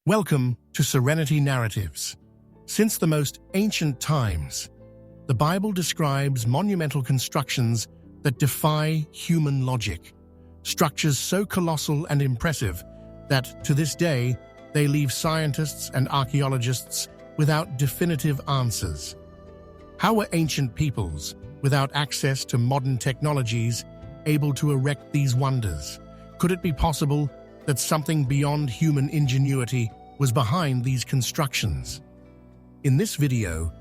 Welcome to Serenity Narratives. Since the most ancient times, the Bible describes monumental constructions that defy human logic, structures so colossal and impressive that, to this day, they leave scientists and archaeologists without definitive answers. How were ancient peoples, without access to modern technologies, able to erect these wonders? Could it be possible that something beyond human ingenuity was behind these constructions? In this video,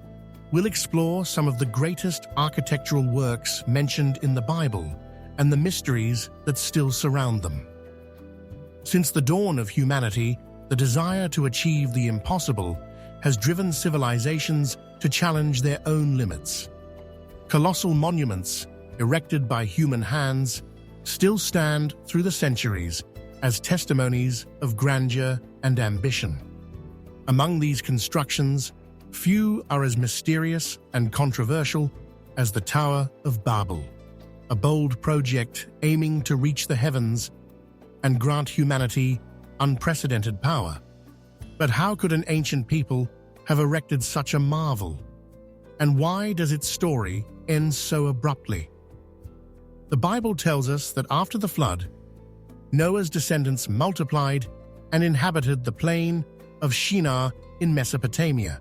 we'll explore some of the greatest architectural works mentioned in the Bible and the mysteries that still surround them. Since the dawn of humanity, the desire to achieve the impossible has driven civilizations to challenge their own limits. Colossal monuments, erected by human hands, still stand through the centuries as testimonies of grandeur and ambition. Among these constructions, few are as mysterious and controversial as the Tower of Babel, a bold project aiming to reach the heavens and grant humanity unprecedented power. But how could an ancient people have erected such a marvel? And why does its story end so abruptly? The Bible tells us that after the flood, Noah's descendants multiplied and inhabited the plain of Shinar in Mesopotamia.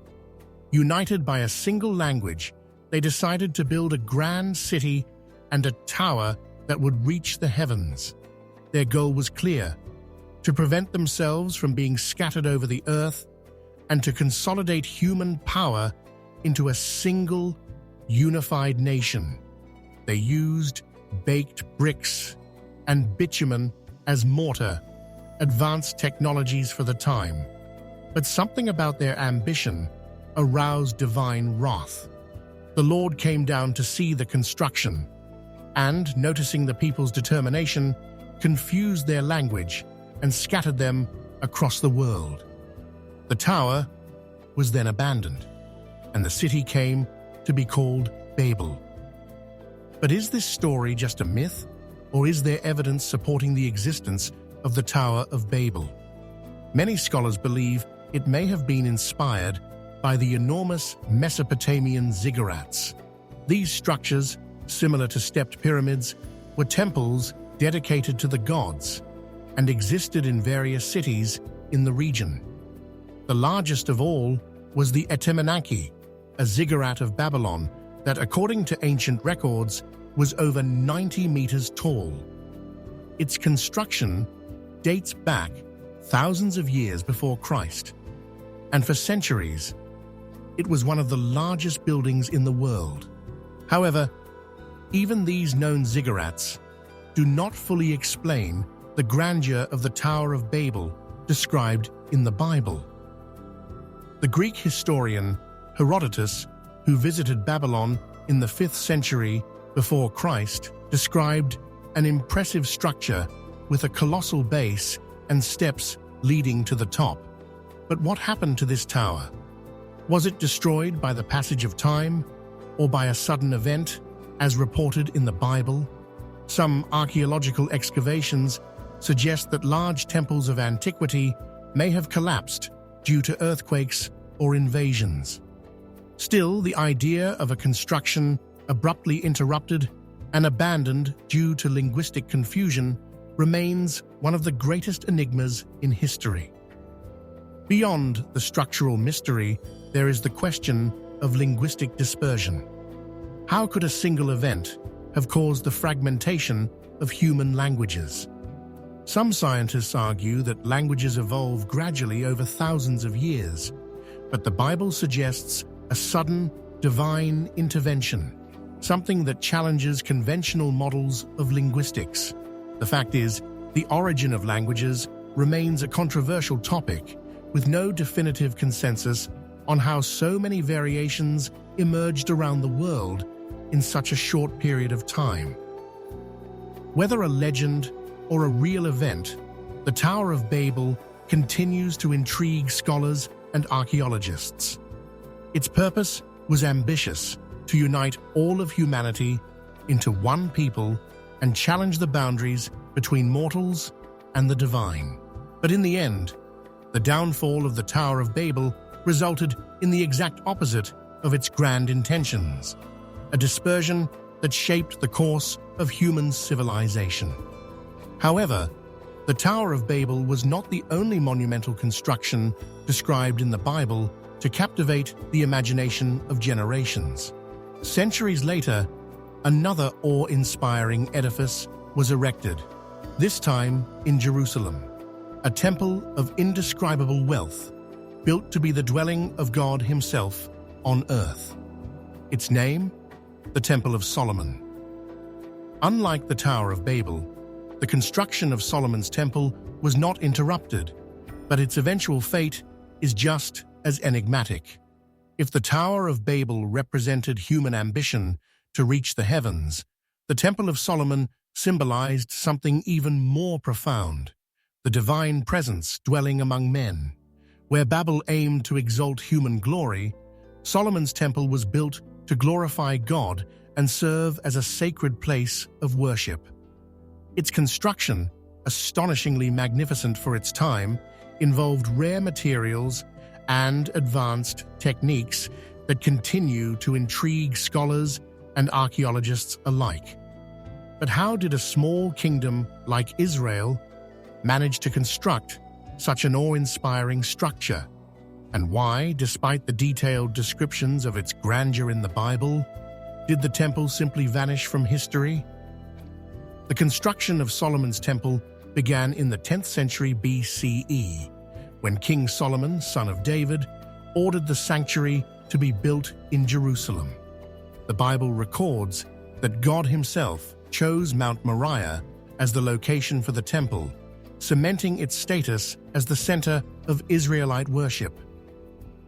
United by a single language, they decided to build a grand city and a tower that would reach the heavens. Their goal was clear: to prevent themselves from being scattered over the earth and to consolidate human power into a single, unified nation. They used baked bricks and bitumen as mortar, advanced technologies for the time. But something about their ambition aroused divine wrath. The Lord came down to see the construction, and, noticing the people's determination, confused their language and scattered them across the world. The tower was then abandoned, and the city came to be called Babel. But is this story just a myth, or is there evidence supporting the existence of the Tower of Babel? Many scholars believe it may have been inspired by the enormous Mesopotamian ziggurats. These structures, similar to stepped pyramids, were temples dedicated to the gods and existed in various cities in the region. The largest of all was the Etemenanki, a ziggurat of Babylon that, according to ancient records, was over 90 meters tall. Its construction dates back thousands of years before Christ, and for centuries, it was one of the largest buildings in the world. However, even these known ziggurats do not fully explain the grandeur of the Tower of Babel described in the Bible. The Greek historian Herodotus, who visited Babylon in the 5th century before Christ, described an impressive structure with a colossal base and steps leading to the top. But what happened to this tower? Was it destroyed by the passage of time or by a sudden event, as reported in the Bible? Some archaeological excavations suggest that large temples of antiquity may have collapsed due to earthquakes or invasions. Still, the idea of a construction abruptly interrupted and abandoned due to linguistic confusion remains one of the greatest enigmas in history. Beyond the structural mystery, there is the question of linguistic dispersion. How could a single event have caused the fragmentation of human languages? Some scientists argue that languages evolve gradually over thousands of years, but the Bible suggests a sudden, divine intervention, something that challenges conventional models of linguistics. The fact is, the origin of languages remains a controversial topic, with no definitive consensus on how so many variations emerged around the world in such a short period of time. Whether a legend or a real event, the Tower of Babel continues to intrigue scholars and archaeologists. Its purpose was ambitious: to unite all of humanity into one people and challenge the boundaries between mortals and the divine. But in the end, The downfall of the Tower of Babel resulted in the exact opposite of its grand intentions, a dispersion that shaped the course of human civilization. However, the Tower of Babel was not the only monumental construction described in the Bible to captivate the imagination of generations. Centuries later, another awe-inspiring edifice was erected, this time in Jerusalem, a temple of indescribable wealth, built to be the dwelling of God Himself on earth. Its name? The Temple of Solomon. Unlike the Tower of Babel, the construction of Solomon's temple was not interrupted, but its eventual fate is just as enigmatic. If the Tower of Babel represented human ambition to reach the heavens, the Temple of Solomon symbolized something even more profound, the divine presence dwelling among men. Where Babel aimed to exalt human glory, Solomon's temple was built to glorify God and serve as a sacred place of worship. Its construction, astonishingly magnificent for its time, involved rare materials and advanced techniques that continue to intrigue scholars and archaeologists alike. But how did a small kingdom like Israel manage to construct such an awe-inspiring structure? And why, despite the detailed descriptions of its grandeur in the Bible, did the temple simply vanish from history? The construction of Solomon's temple began in the 10th century BCE, when King Solomon, son of David, ordered the sanctuary to be built in Jerusalem. The Bible records that God Himself chose Mount Moriah as the location for the temple, cementing its status as the center of Israelite worship.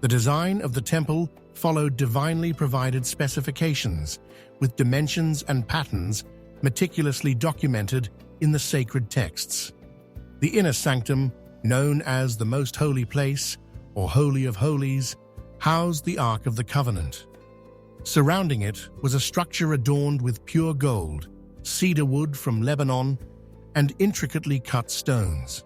The design of the temple followed divinely provided specifications, with dimensions and patterns meticulously documented in the sacred texts. The inner sanctum, known as the Most Holy Place, or Holy of Holies, housed the Ark of the Covenant. Surrounding it was a structure adorned with pure gold, cedar wood from Lebanon, and intricately cut stones.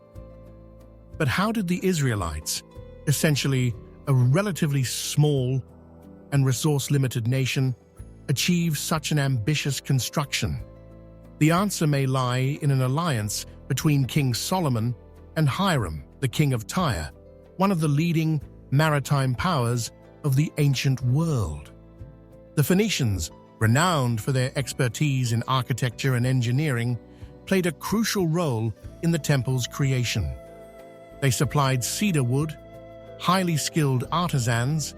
But how did the Israelites, essentially a relatively small and resource-limited nation, achieve such an ambitious construction? The answer may lie in an alliance between King Solomon and Hiram, the king of Tyre, one of the leading maritime powers of the ancient world. The Phoenicians, renowned for their expertise in architecture and engineering, played a crucial role in the temple's creation. They supplied cedar wood, highly skilled artisans,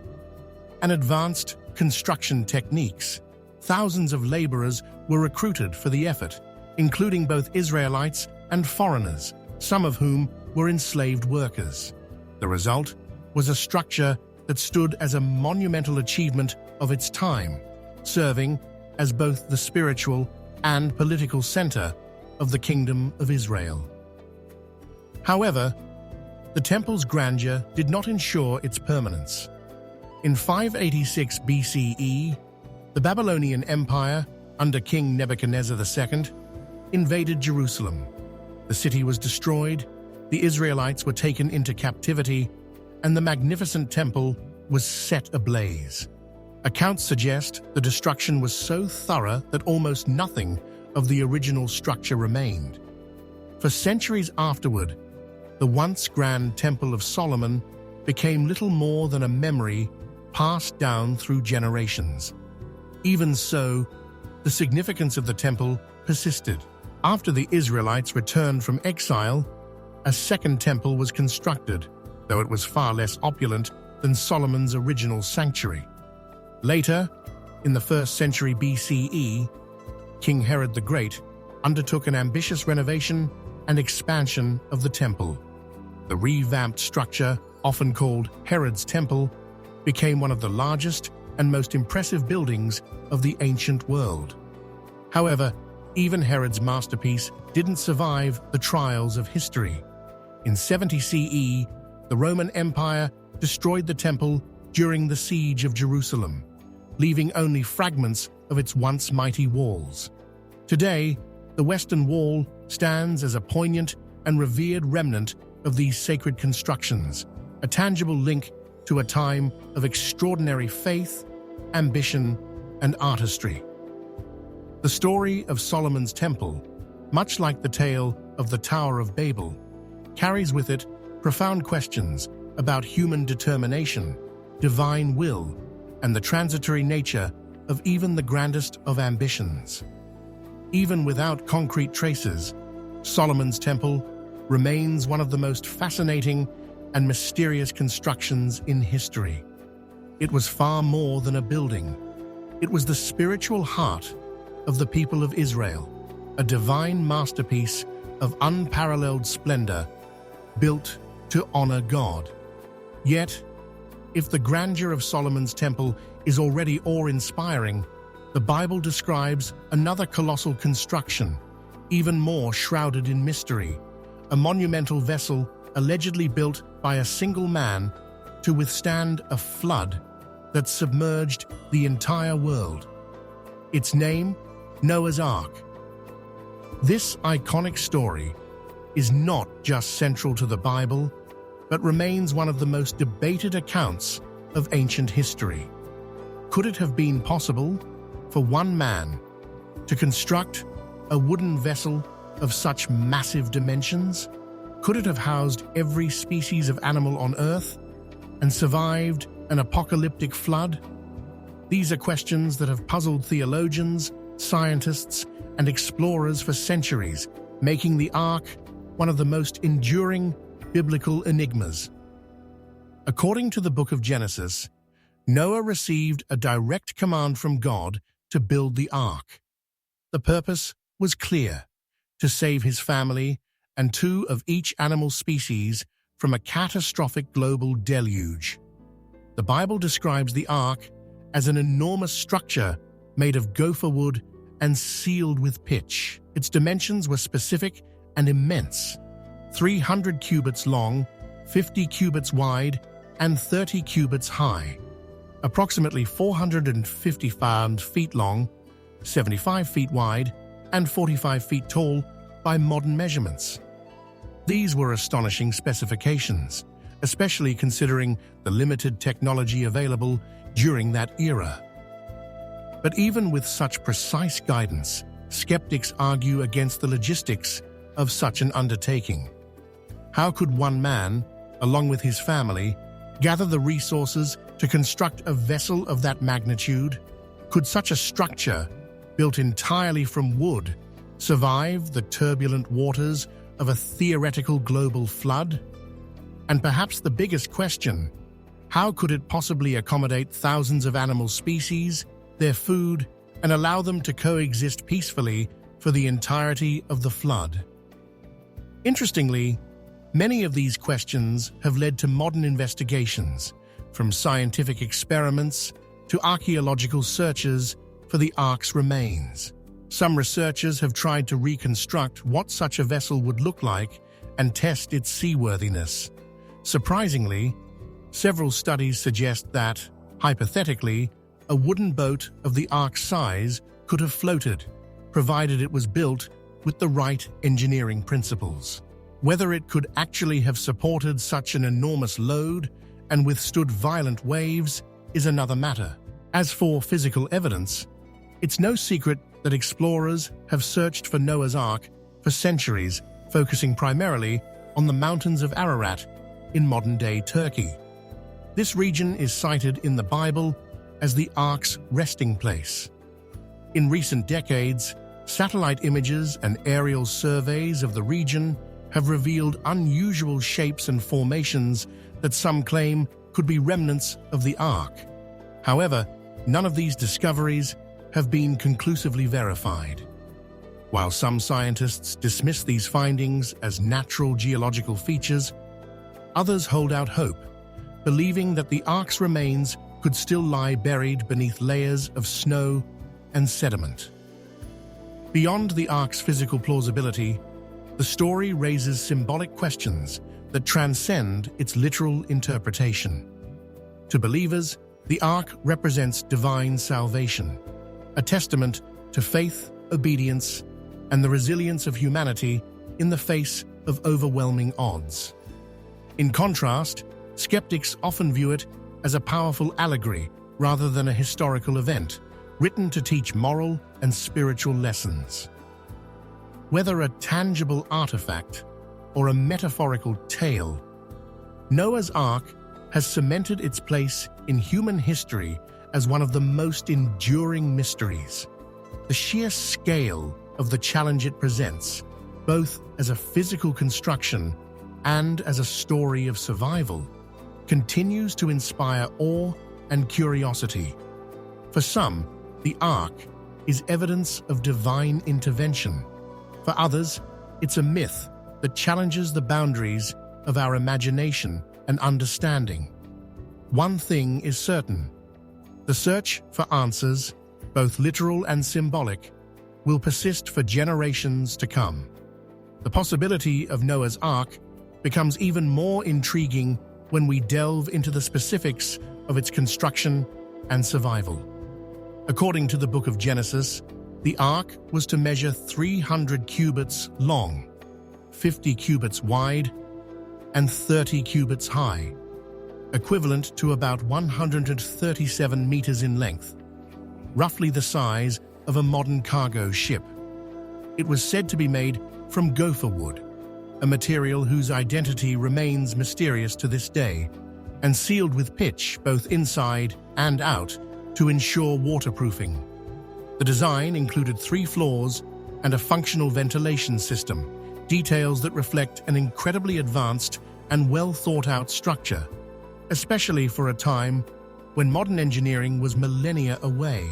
and advanced construction techniques. Thousands of laborers were recruited for the effort, including both Israelites and foreigners, some of whom were enslaved workers. The result was a structure that stood as a monumental achievement of its time, serving as both the spiritual and political center of the Kingdom of Israel. However, the temple's grandeur did not ensure its permanence. In 586 BCE, the Babylonian Empire, under King Nebuchadnezzar II, invaded Jerusalem. The city was destroyed, the Israelites were taken into captivity, and the magnificent temple was set ablaze. Accounts suggest the destruction was so thorough that almost nothing of the original structure remained. For centuries afterward, the once grand Temple of Solomon became little more than a memory passed down through generations. Even so, the significance of the temple persisted. After the Israelites returned from exile, a second temple was constructed, though it was far less opulent than Solomon's original sanctuary. Later, in the 1st century BCE, King Herod the Great undertook an ambitious renovation and expansion of the temple. The revamped structure, often called Herod's Temple, became one of the largest and most impressive buildings of the ancient world. However, even Herod's masterpiece didn't survive the trials of history. In 70 CE, the Roman Empire destroyed the temple during the siege of Jerusalem, leaving only fragments of its once mighty walls. Today, the Western Wall stands as a poignant and revered remnant of these sacred constructions, a tangible link to a time of extraordinary faith, ambition, and artistry. The story of Solomon's Temple, much like the tale of the Tower of Babel, carries with it profound questions about human determination, divine will, and the transitory nature of even the grandest of ambitions. Even without concrete traces, Solomon's Temple remains one of the most fascinating and mysterious constructions in history. It was far more than a building. It was the spiritual heart of the people of Israel, a divine masterpiece of unparalleled splendor, built to honor God. Yet, if the grandeur of Solomon's Temple is already awe-inspiring, the Bible describes another colossal construction, even more shrouded in mystery, a monumental vessel allegedly built by a single man to withstand a flood that submerged the entire world. Its name, Noah's Ark. This iconic story is not just central to the Bible, but remains one of the most debated accounts of ancient history. Could it have been possible for one man to construct a wooden vessel of such massive dimensions? Could it have housed every species of animal on Earth and survived an apocalyptic flood? These are questions that have puzzled theologians, scientists, and explorers for centuries, making the Ark one of the most enduring biblical enigmas. According to the book of Genesis, Noah received a direct command from God to build the Ark. The purpose was clear: to save his family and two of each animal species from a catastrophic global deluge. The Bible describes the Ark as an enormous structure made of gopher wood and sealed with pitch. Its dimensions were specific and immense: 300 cubits long, 50 cubits wide, and 30 cubits high. Approximately 455 feet long, 75 feet wide, and 45 feet tall by modern measurements. These were astonishing specifications, especially considering the limited technology available during that era. But even with such precise guidance, skeptics argue against the logistics of such an undertaking. How could one man, along with his family, gather the resources to construct a vessel of that magnitude? Could such a structure, built entirely from wood, survive the turbulent waters of a theoretical global flood? And perhaps the biggest question, how could it possibly accommodate thousands of animal species, their food, and allow them to coexist peacefully for the entirety of the flood? Interestingly, many of these questions have led to modern investigations, from scientific experiments to archaeological searches for the Ark's remains. Some researchers have tried to reconstruct what such a vessel would look like and test its seaworthiness. Surprisingly, several studies suggest that, hypothetically, a wooden boat of the Ark's size could have floated, provided it was built with the right engineering principles. Whether it could actually have supported such an enormous load and withstood violent waves is another matter. As for physical evidence, it's no secret that explorers have searched for Noah's Ark for centuries, focusing primarily on the mountains of Ararat in modern-day Turkey. This region is cited in the Bible as the Ark's resting place. In recent decades, satellite images and aerial surveys of the region have revealed unusual shapes and formations that some claim could be remnants of the Ark. However, none of these discoveries have been conclusively verified. While some scientists dismiss these findings as natural geological features, others hold out hope, believing that the Ark's remains could still lie buried beneath layers of snow and sediment. Beyond the Ark's physical plausibility, the story raises symbolic questions that transcend its literal interpretation. To believers, the Ark represents divine salvation, a testament to faith, obedience, and the resilience of humanity in the face of overwhelming odds. In contrast, skeptics often view it as a powerful allegory rather than a historical event, written to teach moral and spiritual lessons. Whether a tangible artifact or a metaphorical tale, Noah's Ark has cemented its place in human history as one of the most enduring mysteries. The sheer scale of the challenge it presents, both as a physical construction and as a story of survival, continues to inspire awe and curiosity. For some, the Ark is evidence of divine intervention. For others, it's a myth that challenges the boundaries of our imagination and understanding. One thing is certain: the search for answers, both literal and symbolic, will persist for generations to come. The possibility of Noah's Ark becomes even more intriguing when we delve into the specifics of its construction and survival. According to the book of Genesis, the Ark was to measure 300 cubits long, 50 cubits wide, and 30 cubits high, equivalent to about 137 meters in length, roughly the size of a modern cargo ship. It was said to be made from gopher wood, a material whose identity remains mysterious to this day, and sealed with pitch both inside and out to ensure waterproofing. The design included 3 floors and a functional ventilation system, details that reflect an incredibly advanced and well-thought-out structure, especially for a time when modern engineering was millennia away.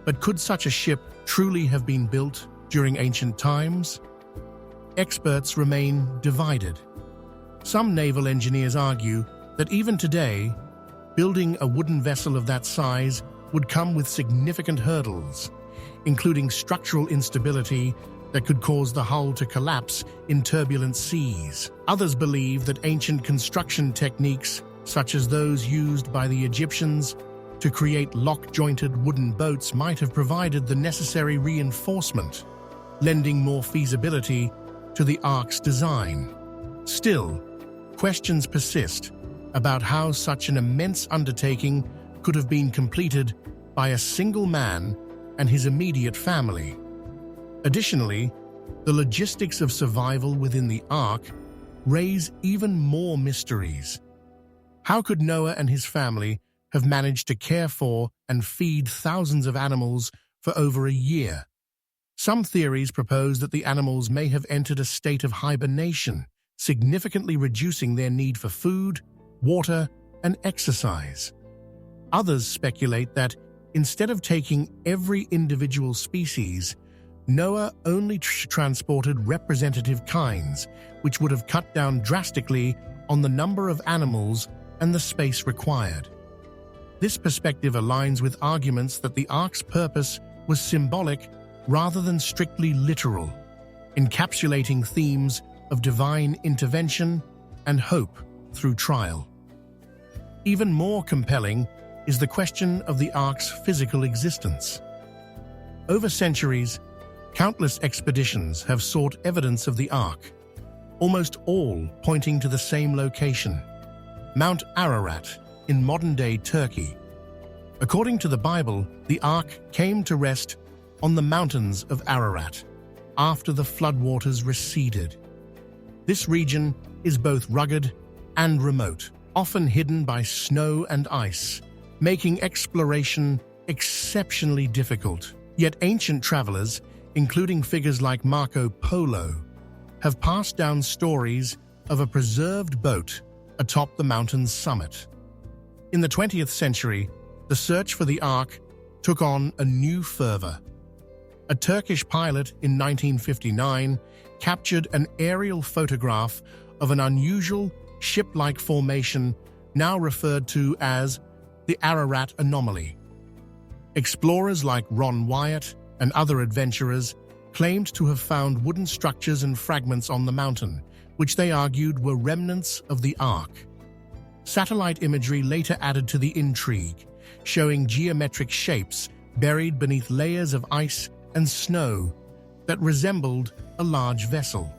But could such a ship truly have been built during ancient times? Experts remain divided. Some naval engineers argue that even today, building a wooden vessel of that size would come with significant hurdles, including structural instability that could cause the hull to collapse in turbulent seas. Others believe that ancient construction techniques, such as those used by the Egyptians to create lock-jointed wooden boats, might have provided the necessary reinforcement, lending more feasibility to the Ark's design. Still, questions persist about how such an immense undertaking could have been completed by a single man and his immediate family. Additionally, the logistics of survival within the Ark raise even more mysteries. How could Noah and his family have managed to care for and feed thousands of animals for over a year? Some theories propose that the animals may have entered a state of hibernation, significantly reducing their need for food, water, and exercise. Others speculate that, instead of taking every individual species, Noah only transported representative kinds, which would have cut down drastically on the number of animals and the space required. This perspective aligns with arguments that the Ark's purpose was symbolic rather than strictly literal, encapsulating themes of divine intervention and hope through trial. Even more compelling is the question of the Ark's physical existence. Over centuries, countless expeditions have sought evidence of the Ark, almost all pointing to the same location: Mount Ararat in modern-day Turkey. According to the Bible, the Ark came to rest on the mountains of Ararat after the floodwaters receded. This region is both rugged and remote, often hidden by snow and ice, making exploration exceptionally difficult. Yet ancient travelers, including figures like Marco Polo, have passed down stories of a preserved boat atop the mountain's summit. In the 20th century, the search for the Ark took on a new fervor. A Turkish pilot in 1959 captured an aerial photograph of an unusual ship-like formation now referred to as the Ararat Anomaly. Explorers like Ron Wyatt and other adventurers claimed to have found wooden structures and fragments on the mountain, which they argued were remnants of the Ark. Satellite imagery later added to the intrigue, showing geometric shapes buried beneath layers of ice and snow that resembled a large vessel.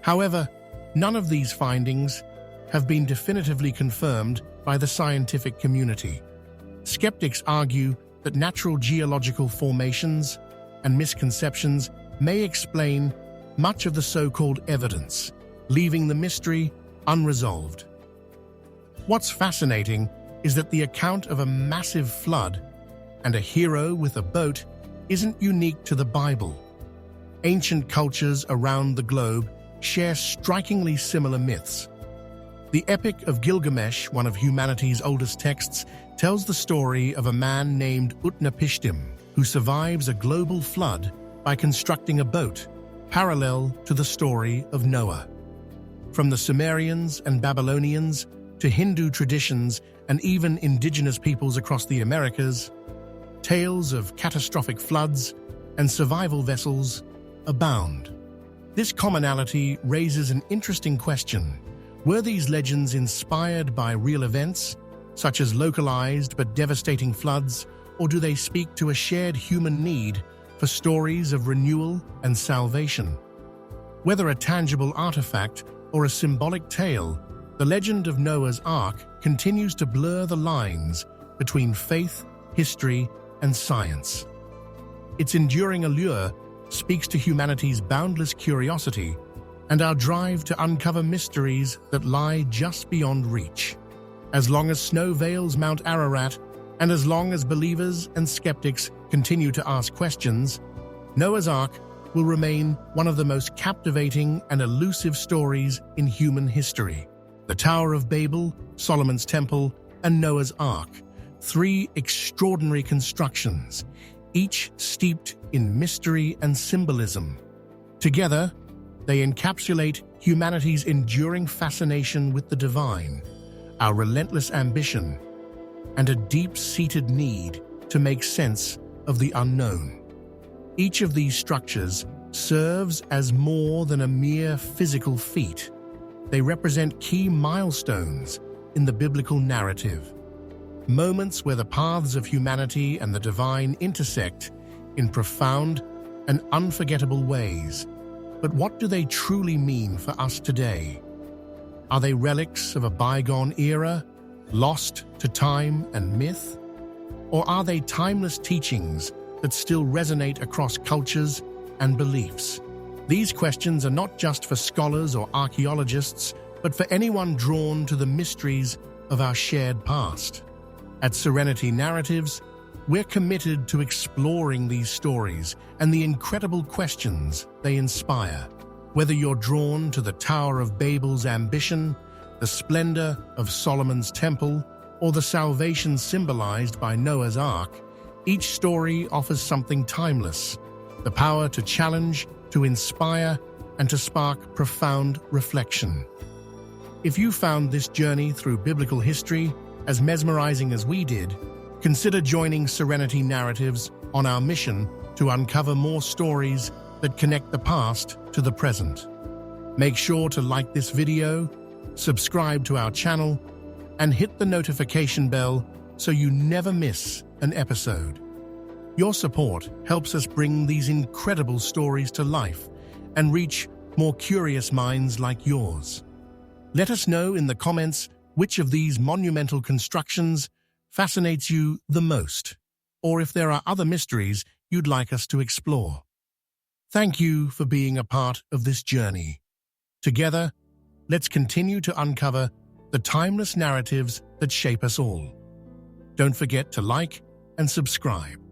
However, None of these findings have been definitively confirmed by the scientific community. Skeptics argue that natural geological formations and misconceptions may explain much of the so-called evidence, leaving the mystery unresolved. What's fascinating is that the account of a massive flood and a hero with a boat isn't unique to the Bible. Ancient cultures around the globe share strikingly similar myths. The Epic of Gilgamesh, one of humanity's oldest texts, tells the story of a man named Utnapishtim who survives a global flood by constructing a boat, parallel to the story of Noah. From the Sumerians and Babylonians to Hindu traditions and even indigenous peoples across the Americas, tales of catastrophic floods and survival vessels abound. This commonality raises an interesting question. Were these legends inspired by real events, such as localized but devastating floods, or do they speak to a shared human need for stories of renewal and salvation? Whether a tangible artifact or a symbolic tale, the legend of Noah's Ark continues to blur the lines between faith, history, and science. Its enduring allure speaks to humanity's boundless curiosity and our drive to uncover mysteries that lie just beyond reach. As long as snow veils Mount Ararat, and as long as believers and skeptics continue to ask questions, Noah's Ark will remain one of the most captivating and elusive stories in human history. The Tower of Babel, Solomon's Temple, and Noah's Ark, three extraordinary constructions, each steeped in mystery and symbolism. Together, they encapsulate humanity's enduring fascination with the divine, our relentless ambition, and a deep-seated need to make sense of the unknown. Each of these structures serves as more than a mere physical feat. They represent key milestones in the biblical narrative, moments where the paths of humanity and the divine intersect in profound and unforgettable ways. But what do they truly mean for us today? Are they relics of a bygone era, lost to time and myth? Or are they timeless teachings that still resonate across cultures and beliefs? These questions are not just for scholars or archaeologists, but for anyone drawn to the mysteries of our shared past. At Serenity Narratives, we're committed to exploring these stories and the incredible questions they inspire. Whether you're drawn to the Tower of Babel's ambition, the splendor of Solomon's Temple, or the salvation symbolized by Noah's Ark, each story offers something timeless, the power to challenge, to inspire, and to spark profound reflection. If you found this journey through biblical history as mesmerizing as we did, consider joining Serenity Narratives on our mission to uncover more stories that connect the past to the present. Make sure to like this video, subscribe to our channel, and hit the notification bell so you never miss an episode. Your support helps us bring these incredible stories to life and reach more curious minds like yours. Let us know in the comments which of these monumental constructions fascinates you the most, or if there are other mysteries you'd like us to explore. Thank you for being a part of this journey. Together, let's continue to uncover the timeless narratives that shape us all. Don't forget to like and subscribe.